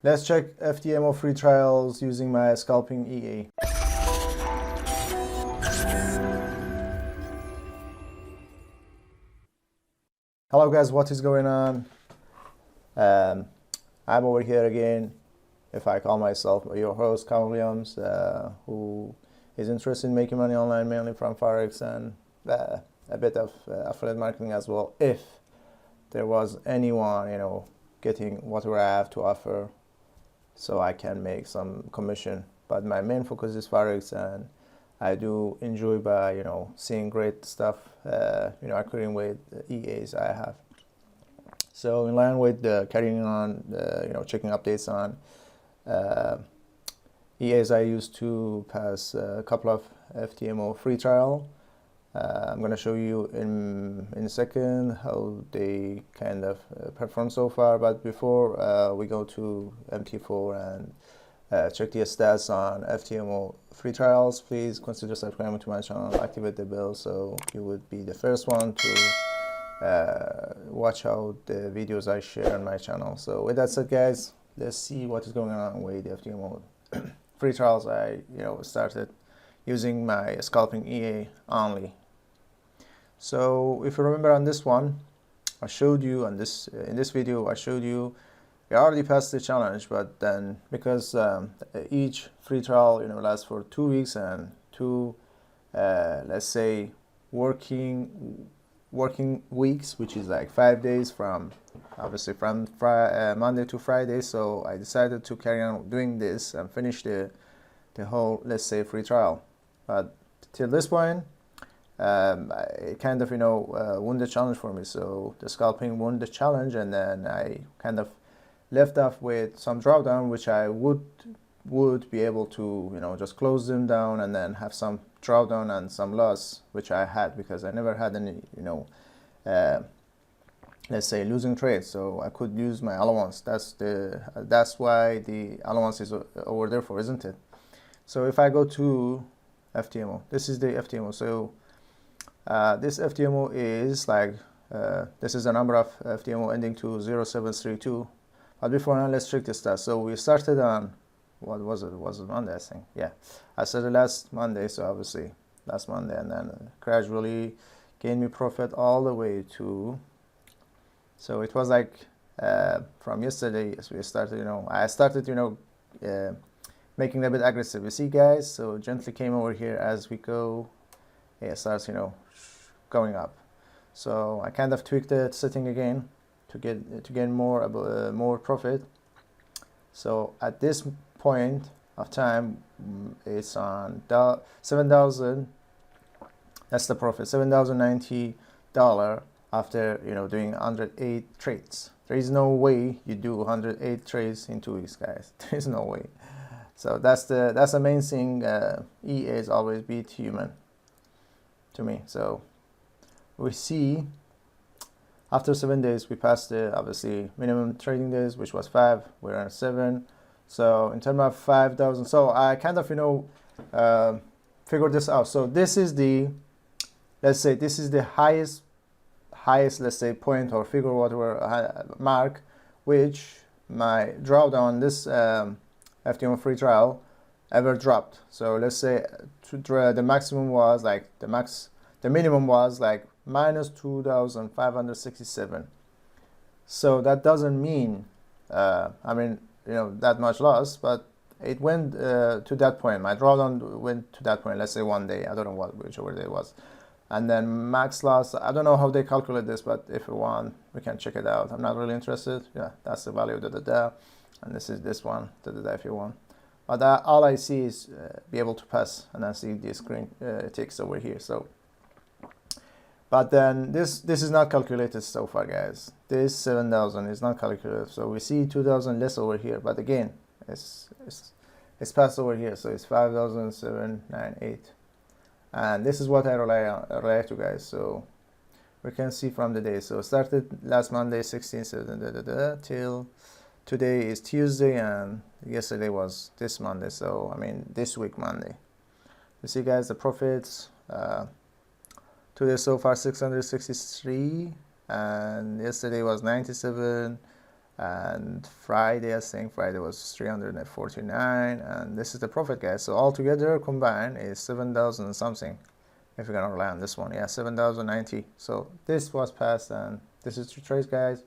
Let's check Ftmo free trials using my scalping EA. Hello guys, what is going on? I'm over here again. If I call myself your host, Kawan, who is interested in making money online, mainly from Forex and a bit of affiliate marketing as well. If there was anyone, getting whatever I have to offer, so I can make some commission. But my main focus is Forex, and I do enjoy by seeing great stuff, occurring with EAs I have. So in line with carrying on, checking updates on EAs, I used to pass a couple of Ftmo free trial. I'm going to show you in a second how they kind of perform so far. But before we go to MT4 and check the stats on Ftmo free trials, please consider subscribing to my channel, activate the bell so you would be the first one to watch out the videos I share on my channel. So with that said, guys, let's see what is going on with the Ftmo free trials. I started using my scalping EA only. So if you remember on this one, I showed you in this video, I showed you we already passed the challenge, but then because each free trial lasts for 2 weeks and two let's say working weeks, which is like 5 days from obviously from Monday to Friday. So I decided to carry on doing this and finish the whole, let's say, free trial. But till this point, it kind of won the challenge for me. So the scalping won the challenge, and then I kind of left off with some drawdown, which I would be able to just close them down and then have some drawdown and some loss, which I had because I never had any let's say losing trades, so I could use my allowance. That's why the allowance is over there for, isn't it? So if I go to Ftmo, this is the Ftmo. So this Ftmo is like this is the number of Ftmo ending to 0732. But before now, let's check the stats. So we started on, what was it? Was it Monday, I think? Yeah, I started last Monday, so obviously last Monday, and then gradually gained me profit all the way to, so it was like from yesterday, as we started, I started, making it a bit aggressive. You see, guys, so gently came over here as we go, it starts, going up. So I kind of tweaked the setting again to gain more profit. So at this point of time, it's on 7,000. That's the profit, $7,090 after doing 108 trades. There is no way you do 108 trades in 2 weeks, guys. There is no way. So that's the main thing. EA is always beat human to me. So we see after 7 days we passed the obviously minimum trading days, which was 5. We're on 7. So in terms of 5,000, so I kind of figured this out. So this is the, let's say this is the highest let's say point or figure, whatever mark, which my drawdown this Ftmo free trial ever dropped. So let's say the maximum was like the minimum was like minus 2,567. So that doesn't mean that much loss, but it went to that point. My drawdown went to that point, let's say 1 day, I don't know whichever day it was. And then max loss, I don't know how they calculate this, but if you want, we can check it out. I'm not really interested. Yeah, that's the value, and this is this one, if you want. But all I see is be able to pass, and I see the screen ticks over here. So, but then this is not calculated so far, guys. This 7,000 is not calculated. So we see 2,000 less over here, but again, it's passed over here. So it's 5,798. And this is what I rely to, guys. So we can see from the day. So started last Monday 16/7 till today is Tuesday, and yesterday was this Monday. So this week Monday. You see, guys, the profits today so far 663, and yesterday was 97, and Friday, I think Friday was 349, and this is the profit, guys. So altogether combined is 7,000 something, if you're gonna rely on this one. Yeah, 7,090. So this was passed, and this is the trades, guys.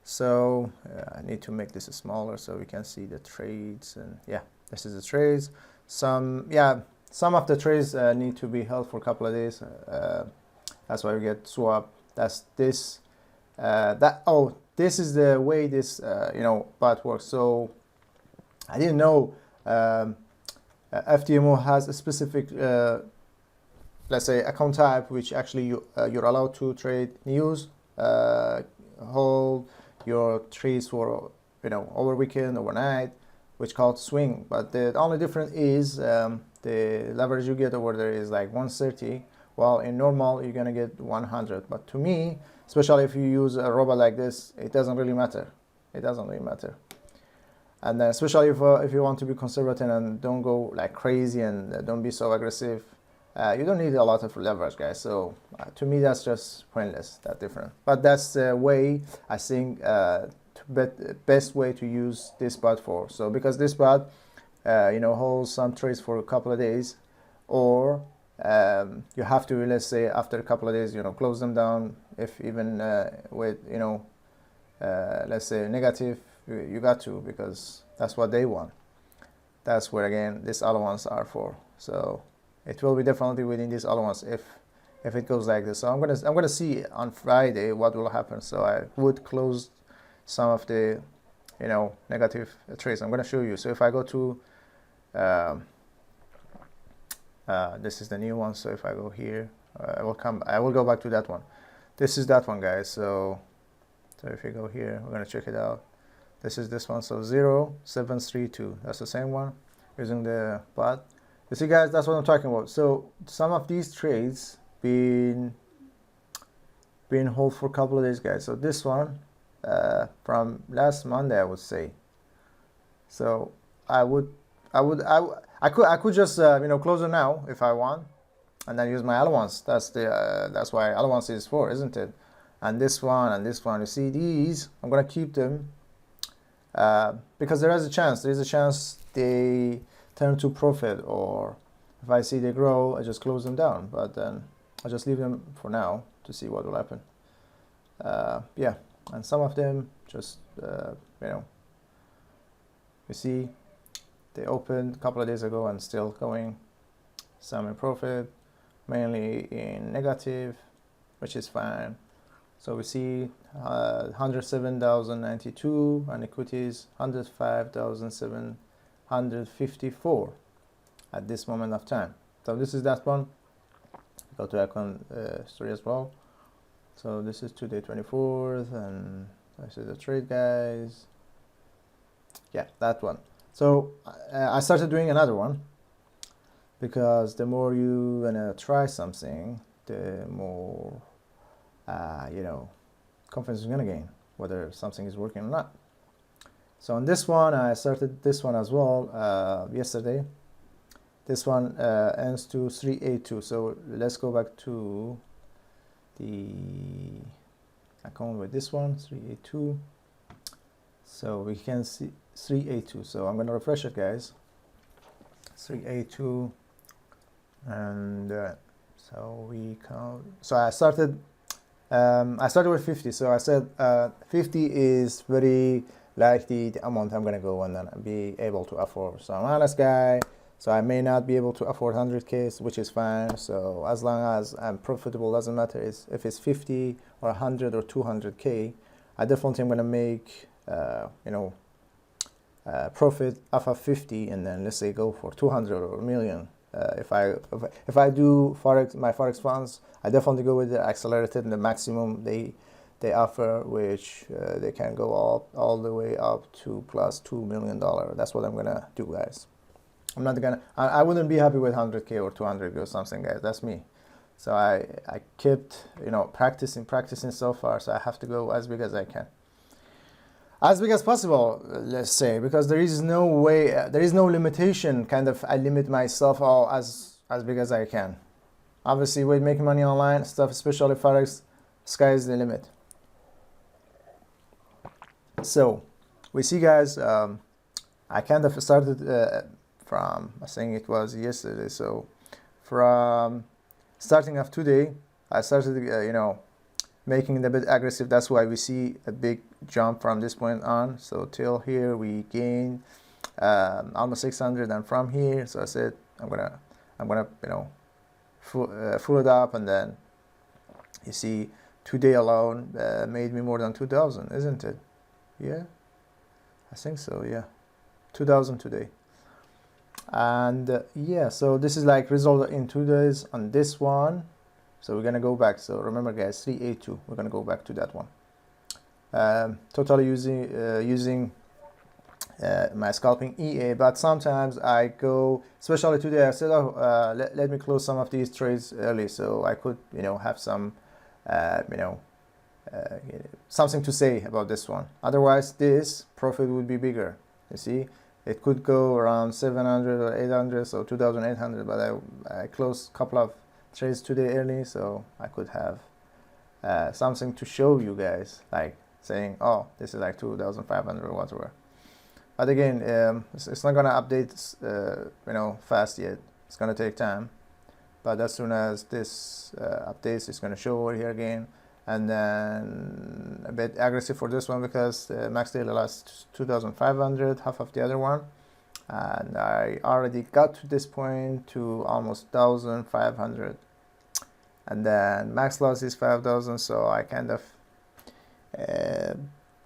So I need to make this smaller so we can see the trades, and yeah, this is the trades. Some of the trades need to be held for a couple of days. That's why we get swap. That's this. This is the way this bot works. So I didn't know Ftmo has a specific let's say account type, which actually you're allowed to trade news, hold your trades for over weekend, overnight, which called swing. But the only difference is the leverage you get over there is like 130, while in normal you're gonna get 100. But to me, especially if you use a robot like this, it doesn't really matter. It doesn't really matter. And then especially if you want to be conservative and don't go like crazy and don't be so aggressive, you don't need a lot of leverage, guys. So to me, that's just pointless, that different. But that's the way I think best way to use this bot for. So because this bot holds some trades for a couple of days, or you have to, let's say after a couple of days, close them down. If even with let's say negative, you got to, because that's what they want. That's where again these other ones are for. So it will be definitely within these other ones if it goes like this. So I'm gonna see on Friday what will happen. So I would close some of the negative trades. I'm gonna show you. So if I go to this is the new one. So if I go here, I will go back to that one. This is that one, guys. So if you go here, we're gonna check it out. This is this one. So 0732. That's the same one using the bot. You see, guys, that's what I'm talking about. So some of these trades been hold for a couple of days, guys. So this one from last Monday, I would say. So I could just close it now if I want, and then use my allowance. That's why allowance is for, isn't it? And this one and this one. You see these? I'm gonna keep them because there is a chance they turn to profit, or if I see they grow, I just close them down. But then I just leave them for now to see what will happen. Yeah, and some of them just you see they opened a couple of days ago and still going. Some in profit, mainly in negative, which is fine. So we see 107,092 and equities 105,754 at this moment of time. So this is that one. Go to account story as well. So this is today 24th, and this is the trade, guys. Yeah, that one. So I started doing another one, because the more you gonna try something, the more confidence you're gonna gain whether something is working or not. So on this one, I started this one as well yesterday. This one ends to 382. So let's go back to the account with this one, 382. So we can see 382. So I'm gonna refresh it, guys. 382, and so we count. So I started with 50. So I said 50 is very likely the amount I'm gonna go and then be able to afford. So I'm an honest guy, so I may not be able to afford 100K, which is fine. So as long as I'm profitable, doesn't matter if it's 50 or 100 or 200K. I definitely am gonna make profit off of 50, and then let's say go for 200 or a million. If I do my forex funds, I definitely go with the accelerated and the maximum they offer, which they can go all the way up to plus $2 million. That's what I'm gonna do, guys. I'm not gonna. I wouldn't be happy with 100K or 200K or something, guys. That's me. So I kept practicing so far. So I have to go as big as I can. As big as possible, let's say, because there is no way, there is no limitation. Kind of, I limit myself as big as I can. Obviously, with making money online stuff, especially forex, sky is the limit. So we see, guys, I kind of started from, I think it was yesterday, so from starting of today I started making it a bit aggressive. That's why we see a big jump from this point on. So till here we gained almost 600, and from here, so I said I'm gonna full it up, and then you see today alone made me more than 2,000, isn't it? Yeah, I think so. Yeah, 2,000 today. And yeah, so this is like result in 2 days on this one. So we're gonna go back. So remember, guys, 382. We're gonna go back to that one. Totally using my scalping EA, but sometimes I go, especially today, I said, oh, let me close some of these trades early, so I could have some something to say about this one. Otherwise, this profit would be bigger. You see, it could go around 700 or 800, so 2,800. But I closed a couple of trades today early, so I could have something to show you guys, like saying, oh, this is like 2,500 or whatever. But again, it's not gonna update fast yet. It's gonna take time. But as soon as this updates, it's gonna show over here again. And then a bit aggressive for this one because max daily lost 2,500, half of the other one, and I already got to this point to almost 1,500, and then max loss is 5,000, so I kind of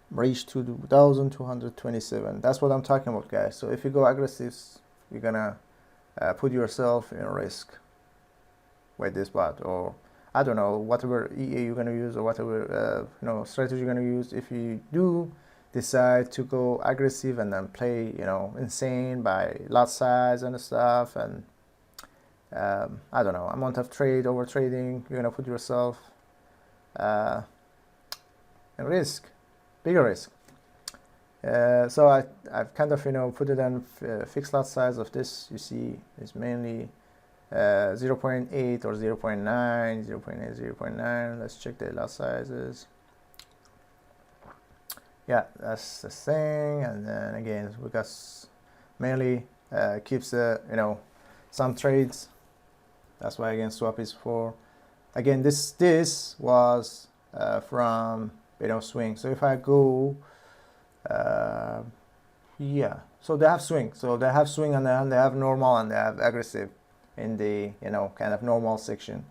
reached to 2,227. That's what I'm talking about, guys. So if you go aggressive, you're gonna put yourself in risk with this bot, or I don't know, whatever EA you're gonna use, or whatever strategy you're gonna use. If you do decide to go aggressive and then play insane by lot size and stuff, and I don't know, amount of trade, over trading, you're gonna put yourself in risk, bigger risk. So I've kind of put it on fixed lot size of this. You see, it's mainly 0.8 or 0.9, 0.8, 0.9. Let's check the lot sizes. Yeah, that's the thing. And then again, because mainly keeps some trades. That's why again swap is for. Again, this was from swing. So if I go, yeah. So they have swing. So they have swing, and they have normal, and they have aggressive in the kind of normal section.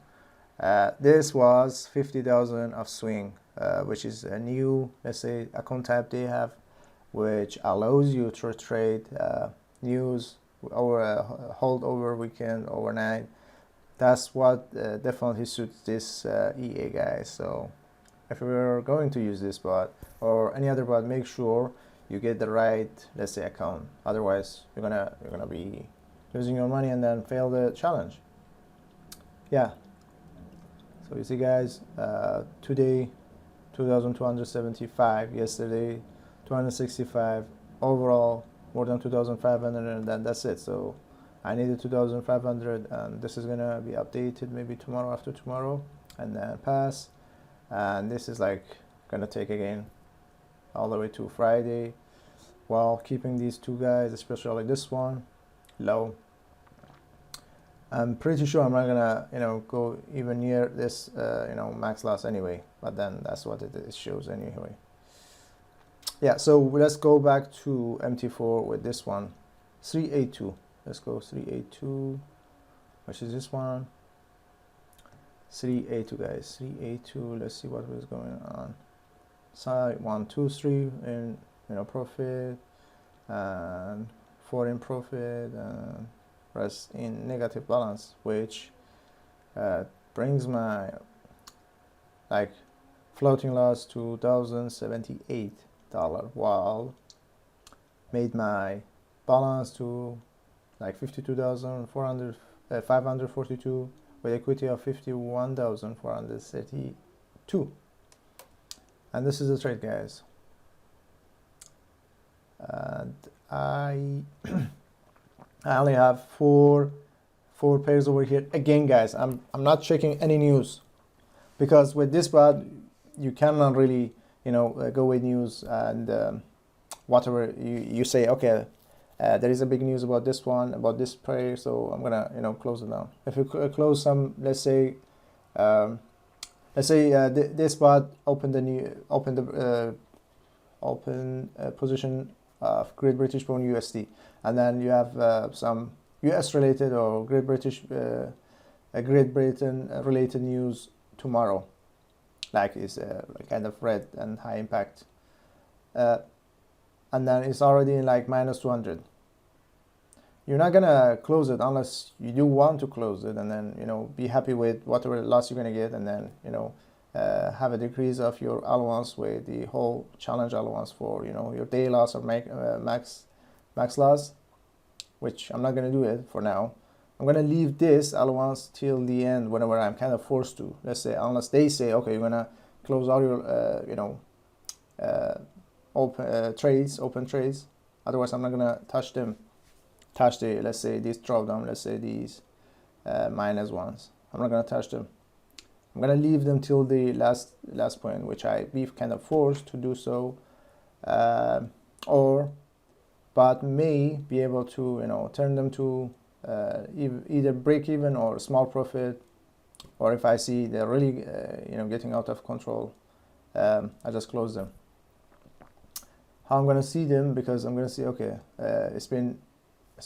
This was 50,000 of swing, which is a new, let's say, account type they have, which allows you to trade news over hold over weekend, overnight. That's what definitely suits this EA, guys. So if you're going to use this bot or any other bot, make sure you get the right, let's say, account. Otherwise, you're gonna be losing your money and then fail the challenge. Yeah. So you see, guys, today 2,275, yesterday 265, overall more than 2,500, and then that's it. So I needed 2,500, and this is gonna be updated maybe tomorrow, after tomorrow, and then pass. And this is like gonna take again all the way to Friday, while keeping these two guys, especially this one, low. I'm pretty sure I'm not gonna go even near this max loss anyway, but then that's what it shows anyway. Yeah, so let's go back to MT4 with this one, 382. Let's go 382, which is this one, 382, guys, 382. Let's see what was going on. Side 1, 2, 3 in profit, and 4 in profit, and rest in negative balance, which brings my floating loss to $1,078, while made my balance to 52,542 with equity of 51,432. And this is the trade, guys. And I only have four pairs over here. Again, guys, I'm not checking any news, because with this bot you cannot really go with news and whatever you say, okay, there is a big news about this one, about this pair, so I'm gonna close it down. If you close some, let's say this bot opened open position of Great British Pound USD, and then you have some US related or Great Britain related news tomorrow, like it's kind of red and high impact, and then it's already in like minus 200. You're not gonna close it unless you do want to close it, and then be happy with whatever loss you're gonna get, and then have a decrease of your allowance with the whole challenge allowance for your day loss or max loss, which I'm not gonna do it for now. I'm gonna leave this allowance till the end whenever I'm kind of forced to. Let's say unless they say, okay, you're gonna close all your open trades. Otherwise, I'm not gonna touch the, let's say these drawdown, let's say these minus ones. I'm not gonna touch them. I'm gonna leave them till the last point, which I be kind of forced to do so, but may be able to turn them to either break even or small profit, or if I see they're really getting out of control, I just close them. How I'm gonna see them, because I'm gonna see, okay, it's been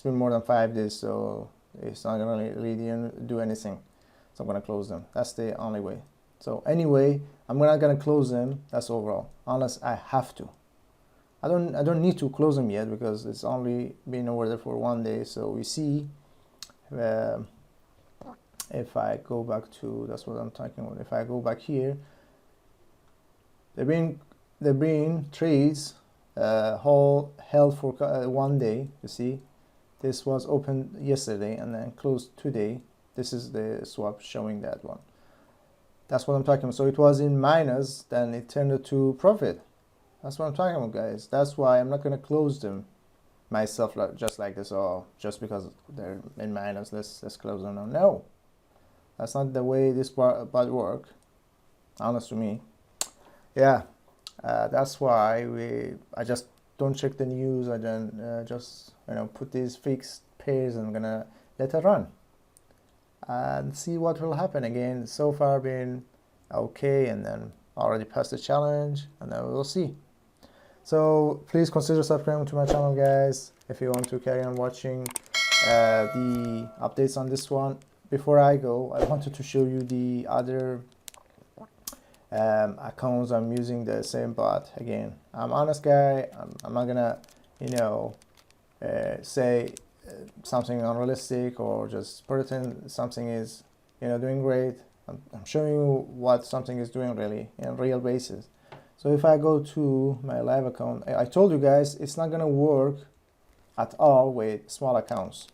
more than 5 days, so it's not gonna really do anything, so I'm gonna close them. That's the only way. So anyway, I'm not gonna close them, that's overall, unless I have to. I don't need to close them yet because it's only been over there for 1 day. So we see if I go back to, that's what I'm talking about. If I go back here, they've been trades whole held for 1 day. You see, this was opened yesterday and then closed today. This is the swap showing that one. That's what I'm talking about. So it was in minus, then it turned to profit. That's what I'm talking about, guys. That's why I'm not going to close them myself just like this, or just because they're in minus, let's close them now. No, that's not the way this bot work, honest to me. Yeah, that's why I just don't check the news. I don't just put these fixed pairs and I'm gonna let it run and see what will happen. Again, so far been okay, and then already passed the challenge, and then we'll see. So please consider subscribing to my channel, guys, if you want to carry on watching the updates on this one. Before I go, I wanted to show you the other accounts I'm using the same bot. Again, I'm honest guy. I'm not gonna say something unrealistic or just pretend something is doing great. I'm showing you what something is doing really in real basis. So if I go to my live account, I told you guys it's not gonna work at all with small accounts.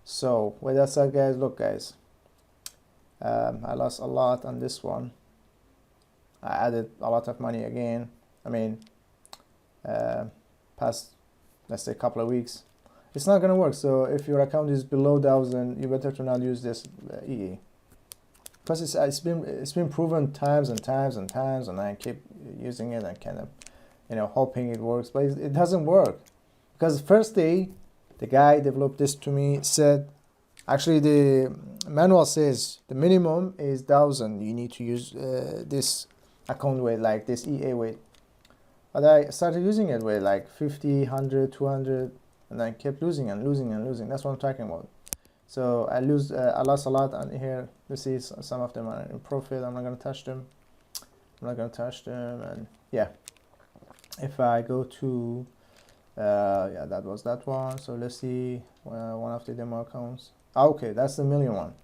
So with that said, guys, look, guys, I lost a lot on this one. I added a lot of money again. I mean, past, let's say, a couple of weeks. It's not gonna work. So if your account is below 1,000, you better to not use this EA, because it's been proven times and times and times, and I keep using it and kind of hoping it works, but it doesn't work. Because first day the guy developed this to me, said actually the manual says the minimum is 1,000 you need to use this account with, like this EA with, but I started using it with like 50, 100, 200, and I kept losing and losing and losing. That's what I'm talking about. So I lost a lot on here. You see some of them are in profit. I'm not gonna touch them. And yeah, if I go to yeah, that was that one. So let's see one of the demo accounts. Okay, that's the million one.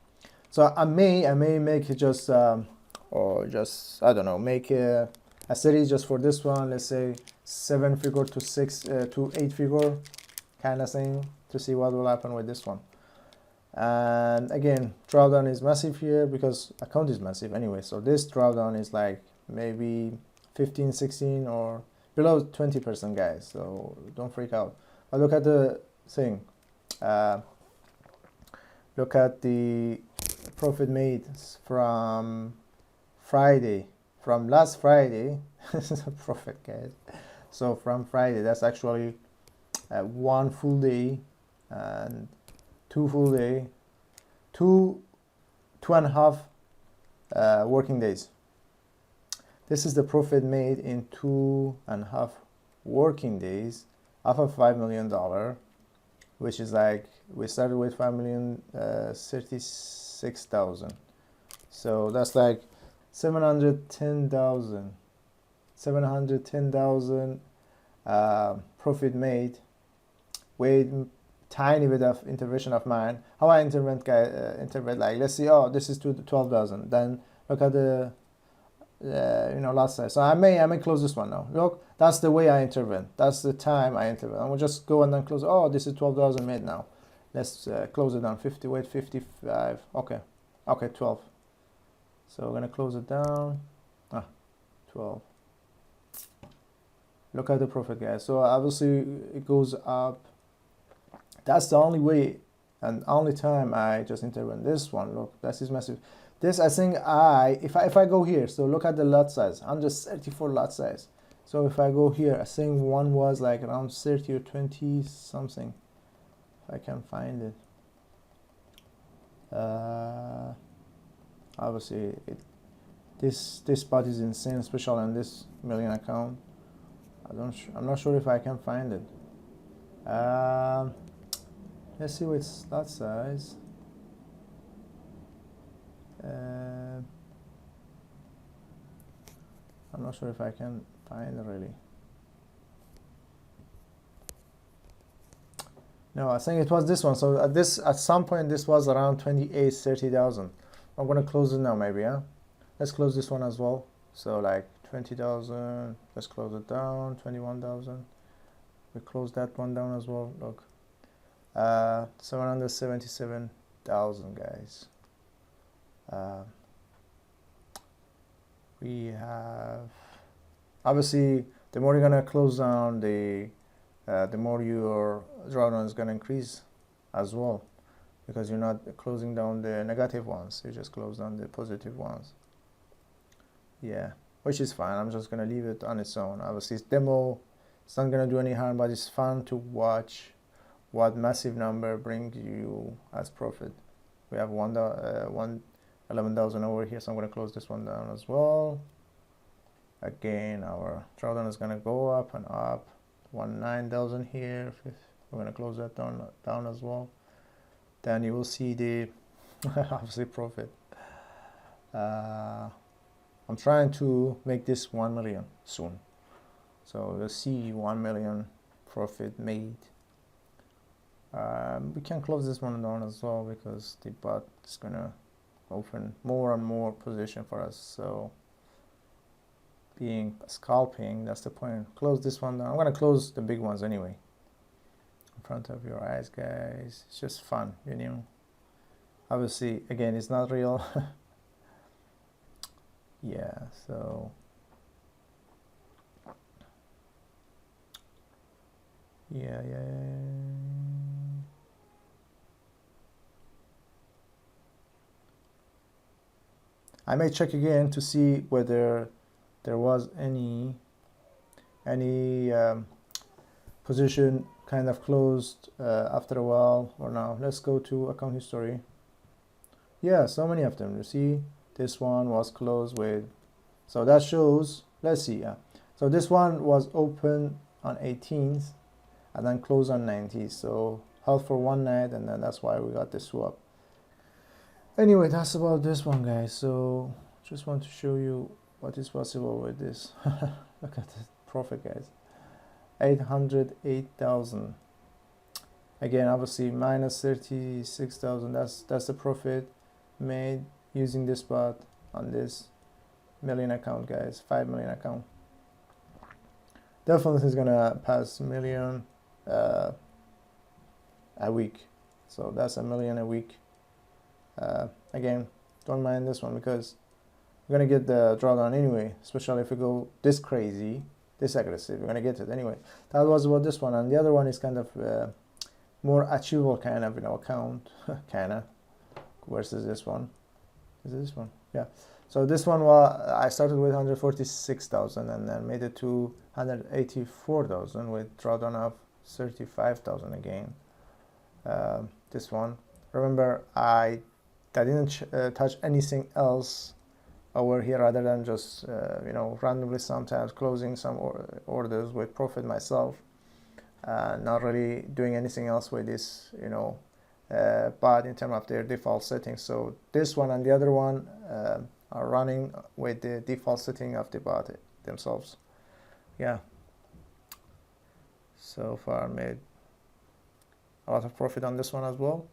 So I may make it just or just, I don't know, make a series just for this one. Let's say 7-figure to 6 to 8-figure kind of thing, to see what will happen with this one. And again, drawdown is massive here because account is massive anyway. So this drawdown is like maybe 15, 16 or below 20%, guys. So don't freak out. But look at the thing. Look at the profit made from Friday, from last Friday This is a profit, guys. So from Friday, that's actually one full day and two full day, two and a half working days. This is the profit made in 2.5 working days off of $5 million, which is like, we started with 5,036,000. So that's like 710,000 profit made with tiny bit of intervention of mine. How I intervene, guys, like, let's see, oh, this is 12,000. Then look at the lot size. So I may close this one now. Look, that's the way I intervene. That's the time I intervene. I will just go and then close. Oh, this is 12,000 made now. Let's close it down. 50. Wait, 55. Okay, 12. So we're gonna close it down. 12. Look at the profit, guys. So obviously it goes up. That's the only way and only time I just intervene. This one, look, this is massive. This, I think, if I go here, so look at the lot size, 134 lot size. So if I go here, I think one was like around 30 or 20 something, if I can find it. Obviously this spot is insane, especially on this million account. I'm not sure if I can find it. Let's see what's lot size. I'm not sure if I can find it really. No, I think it was this one. So at some point this was around 30,000. I'm gonna close it now, maybe. Let's close this one as well. So like 20,000. Let's close it down. 21,000. We close that one down as well. Look, 777,000, guys. We have, obviously, the more you're gonna close down, the more your drawdown is gonna increase as well, because you're not closing down the negative ones, you just close down the positive ones. Yeah, which is fine. I'm just gonna leave it on its own. Obviously, it's demo. It's not gonna do any harm, but it's fun to watch what massive number brings you as profit. We have 11,000 over here, so I'm going to close this one down as well. Again, our drawdown is going to go up and up. 9,000 here. We're going to close that down as well. Then you will see the obviously profit. I'm trying to make this 1 million soon, so we'll see 1 million profit made. We can close this one down as well, because the bot is gonna open more and more position for us. So being scalping, that's the point. Close this one down. I'm gonna close the big ones anyway in front of your eyes, guys. It's just fun, you know. Obviously, again, it's not real. Yeah, so yeah. I may check again to see whether there was any position kind of closed after a while or no. Let's go to account history. Yeah, so many of them. You see, this one was closed with, so that shows, let's see. So this one was open on 18th and then closed on 19th. So held for one night, and then that's why we got the swap. Anyway, that's about this one, guys. So just want to show you what is possible with this. Look at the profit, guys. 808,000. Again, obviously minus 36,000. That's the profit made using this bot on this million account, guys. 5 million account. Definitely is gonna pass million a week. So that's a million a week. Again, don't mind this one, because we're gonna get the drawdown anyway, especially if we go this crazy, this aggressive. We're gonna get it anyway. That was about this one, and the other one is kind of more achievable kind of account kind of versus this one. Is it this one? Yeah. So this one was, I started with 146,000 and then made it to 184,000 with drawdown of 35,000 again. This one, remember I didn't touch anything else over here other than just you know, randomly sometimes closing some orders with profit myself, not really doing anything else with this, you know, but in terms of their default settings. So this one and the other one are running with the default setting of the bot themselves. Yeah, so far made a lot of profit on this one as well.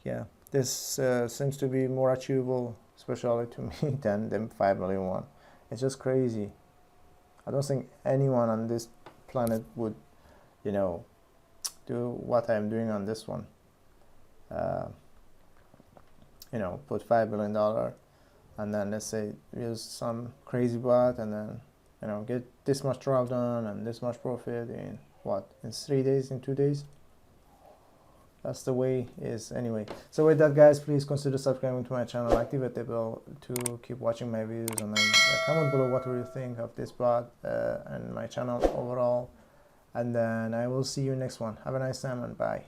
Yeah, this seems to be more achievable, especially to me, than the 5 million one. It's just crazy. I don't think anyone on this planet would, you know, do what I'm doing on this one. You know, put $5 million and then let's say use some crazy bot and then, you know, get this much drawdown and this much profit in what, in 3 days, in 2 days. That's the way it is anyway. So with that, guys, please consider subscribing to my channel, activate the bell to keep watching my videos, and then comment below what do you think of this bot and my channel overall. And then I will see you next one. Have a nice time and bye.